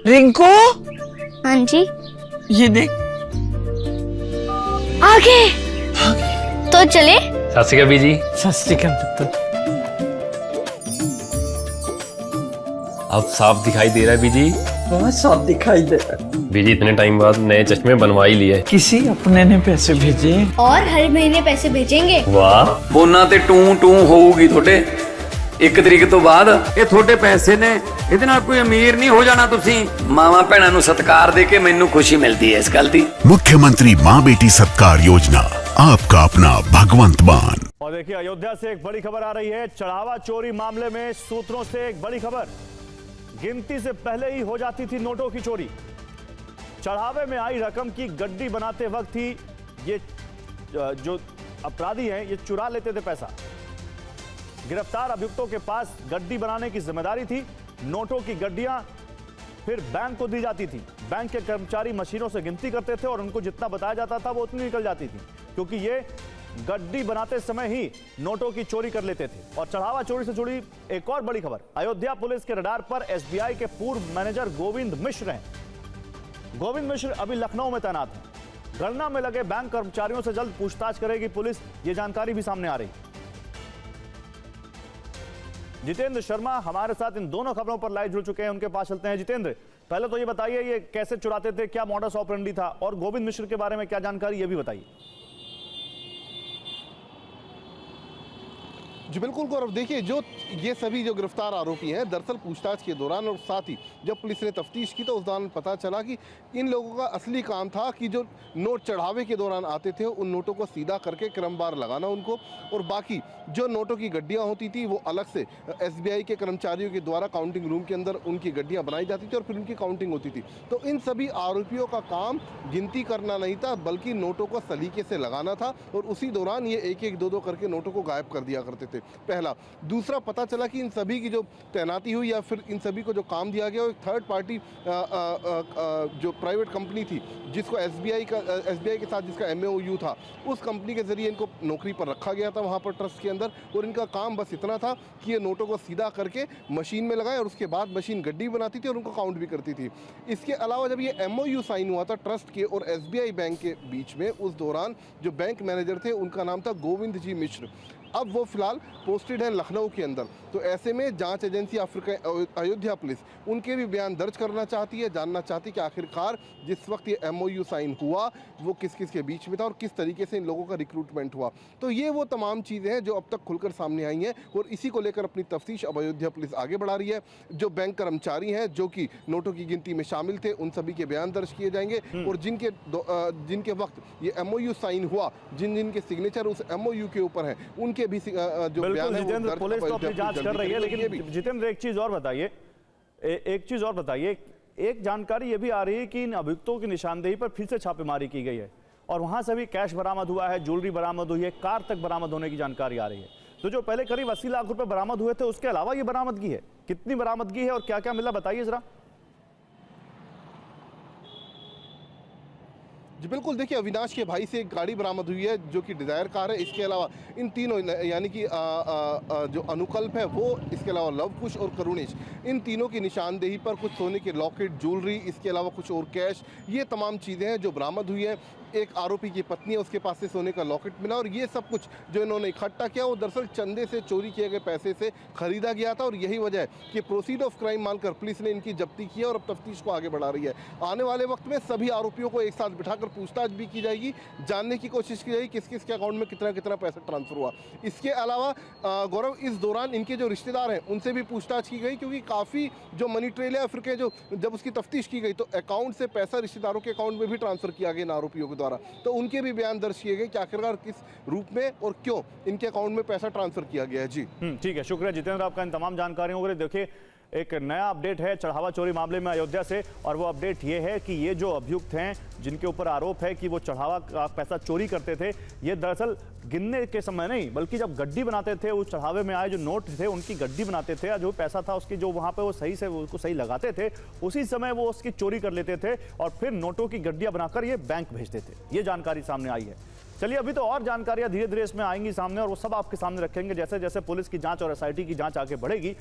रिंकू, हाँ जी, ये देख। आगे तो चले। सत श्री अकाल बीजी। सत श्री अकाल पुत्र। अब साफ दिखाई दे रहा है बीजी। बहुत साफ दिखाई दे रहा है। बीजी इतने टाइम बाद नए चश्मे बनवा ही लिए। किसी अपने ने पैसे भेजे और हर महीने पैसे भेजेंगे। वाह। बोना ते टू टू होगी थोड़े 1 तरीक तो बाद ये थोड़े पैसे ने ਇਹਦੇ ਨਾਲ कोई अमीर नहीं हो जाना तुसी मावा भैणों ਨੂੰ सत्कार दे के मैनू खुशी मिलती है इस गल दी। मुख्यमंत्री माँ बेटी सत्कार योजना, आपका अपना भगवंत मान। और देखिए अयोध्या से एक बड़ी खबर आ रही है। चढ़ावा चोरी मामले में सूत्रों से एक बड़ी खबर। गिनती से पहले ही हो जाती थी नोटों की चोरी। चढ़ावे में आई रकम की गड्डी बनाते वक्त ही ये जो अपराधी हैं ये चुरा लेते थे पैसा। गिरफ्तार अभियुक्तों के पास गड्डी बनाने की जिम्मेदारी थी। नोटों की गड्डियां फिर बैंक को दी जाती थी। बैंक के कर्मचारी मशीनों से गिनती करते थे और उनको जितना बताया जाता था वो उतनी निकल जाती थी, क्योंकि ये गड्डी बनाते समय ही नोटों की चोरी कर लेते थे। और चढ़ावा चोरी से जुड़ी एक और बड़ी खबर। अयोध्या पुलिस के रडार पर एसबीआई के पूर्व मैनेजर गोविंद मिश्र हैं। गोविंद मिश्र अभी लखनऊ में तैनात हैं। गणना में लगे बैंक कर्मचारियों से जल्द पूछताछ करेगी पुलिस, ये जानकारी भी सामने आ रही। जितेंद्र शर्मा हमारे साथ इन दोनों खबरों पर लाइव जुड़ चुके हैं, उनके पास चलते हैं। जितेंद्र, पहले तो ये बताइए ये कैसे चुराते थे, क्या मॉडस ऑपरेंडी था, और गोविंद मिश्र के बारे में क्या जानकारी ये भी बताइए। जी बिल्कुल गौरव, देखिए जो ये सभी जो गिरफ्तार आरोपी हैं दरअसल पूछताछ के दौरान और साथ ही जब पुलिस ने तफ्तीश की तो उस दौरान पता चला कि इन लोगों का असली काम था कि जो नोट चढ़ावे के दौरान आते थे उन नोटों को सीधा करके क्रमवार लगाना उनको, और बाकी जो नोटों की गड्डियां होती थी वो अलग से एसबीआई के कर्मचारियों के द्वारा काउंटिंग रूम के अंदर उनकी गड्डियां बनाई जाती थी और फिर उनकी काउंटिंग होती थी। तो इन सभी आरोपियों का काम गिनती करना नहीं था बल्कि नोटों को सलीके से लगाना था, और उसी दौरान ये एक एक दो दो करके नोटों को गायब कर दिया करते थे। पहला। दूसरा, पता चला कि इन सभी की जो तैनाती हुई या फिर इन सभी को जो काम दिया गया वो एक थर्ड पार्टी जो प्राइवेट कंपनी थी जिसको एसबीआई के साथ जिसका एमओयू था, उस कंपनी के जरिए इनको नौकरी पर रखा गया था वहाँ पर ट्रस्ट के अंदर, और इनका काम बस इतना था कि ये नोटों को सीधा करके मशीन में लगाए और उसके बाद मशीन गड्डी बनाती थी और उनको काउंट भी करती थी। इसके अलावा जब ये एमओयू साइन हुआ था ट्रस्ट के और एसबीआई बैंक के बीच में, उस दौरान जो बैंक मैनेजर थे उनका नाम था गोविंद जी मिश्र। अब वो फिलहाल पोस्टेड है लखनऊ के अंदर। तो ऐसे में जांच एजेंसी अयोध्या पुलिस उनके भी बयान दर्ज करना चाहती है, जानना चाहती है कि आखिरकार जिस वक्त ये एमओयू साइन हुआ वो किस किस के बीच में था और किस तरीके से इन लोगों का रिक्रूटमेंट हुआ। तो ये वो तमाम चीज़ें हैं जो अब तक खुलकर सामने आई हैं, और इसी को लेकर अपनी तफ्तीश अब अयोध्या पुलिस आगे बढ़ा रही है। जो बैंक कर्मचारी हैं जो कि नोटों की गिनती में शामिल थे उन सभी के बयान दर्ज किए जाएंगे, और जिनके वक्त ये एमओयू साइन हुआ, जिनके सिग्नेचर उस एमओयू के ऊपर हैं, उनके भी जो बयान है जितेंद्र, पुलिस तो अपनी जांच कर रही है, लेकिन जितेंद्र एक चीज और बताइए, एक जानकारी ये भी आ रही है कि इन अभियुक्तों की निशानदेही पर फिर से छापेमारी की गई है और वहां से भी कैश बरामद हुआ है, ज्वेलरी बरामद हुई है, कार तक बरामद होने की जानकारी आ रही है। तो जो पहले करीब 80 लाख रुपए बरामद हुए थे उसके अलावा ये बरामदगी है, कितनी बरामदगी है और क्या क्या मिला बताइए जरा। जी बिल्कुल, देखिए अविनाश के भाई से एक गाड़ी बरामद हुई है जो कि डिज़ायर कार है। इसके अलावा इन तीनों यानी कि जो अनुकल्प है वो, इसके अलावा लवकुश और करुणेश, इन तीनों की निशानदेही पर कुछ सोने के लॉकेट, ज्वेलरी, इसके अलावा कुछ और कैश, ये तमाम चीज़ें हैं जो बरामद हुई हैं। एक आरोपी की पत्नी है, उसके पास से सोने का लॉकेट मिला, और ये सब कुछ जो इन्होंने इकट्ठा किया वो दरअसल चंदे से चोरी किए गए पैसे से खरीदा गया था, और यही वजह है कि प्रोसीड ऑफ क्राइम मानकर पुलिस ने इनकी जब्ती की है और अब तफ्तीश को आगे बढ़ा रही है। आने वाले वक्त में सभी आरोपियों को एक साथ बिठाकर पूछताछ भी की जाएगी, जानने की कोशिश की जाएगी किस किस के अकाउंट में कितना कितना पैसा ट्रांसफर हुआ। इसके अलावा गौरव, इस दौरान इनके जो रिश्तेदार हैं उनसे भी पूछताछ की गई, क्योंकि काफ़ी जो मनी ट्रेल है फिर के जो जब उसकी तफ्तीश की गई तो अकाउंट से पैसा रिश्तेदारों के अकाउंट में भी ट्रांसफर किया गया इन आरोपियों के द्वारा, तो उनके भी बयान दर्ज किए गए कि आखिरकार किस रूप में और क्यों इनके अकाउंट में पैसा ट्रांसफर किया गया है। जी ठीक है, शुक्रिया जितेंद्र आपका इन तमाम जानकारियों के लिए। देखिए एक नया अपडेट है चढ़ावा चोरी मामले में अयोध्या से, और वो अपडेट ये है कि ये जो अभियुक्त हैं जिनके ऊपर आरोप है कि वो चढ़ावा का पैसा चोरी करते थे, ये दरअसल गिनने के समय नहीं बल्कि जब गड्डी बनाते थे, उस चढ़ावे में आए जो नोट थे उनकी गड्डी बनाते थे, जो पैसा था उसकी जो वहां पे वो सही से उसको सही लगाते थे, उसी समय वो उसकी चोरी कर लेते थे और फिर नोटों की गड्डियां बनाकर ये बैंक भेजते थे। ये जानकारी सामने आई है। चलिए अभी तो और जानकारियां धीरे धीरे इसमें आएंगी सामने और वो सब आपके सामने रखेंगे जैसे जैसे पुलिस की जांच और एसआईटी की जांच आगे बढ़ेगी।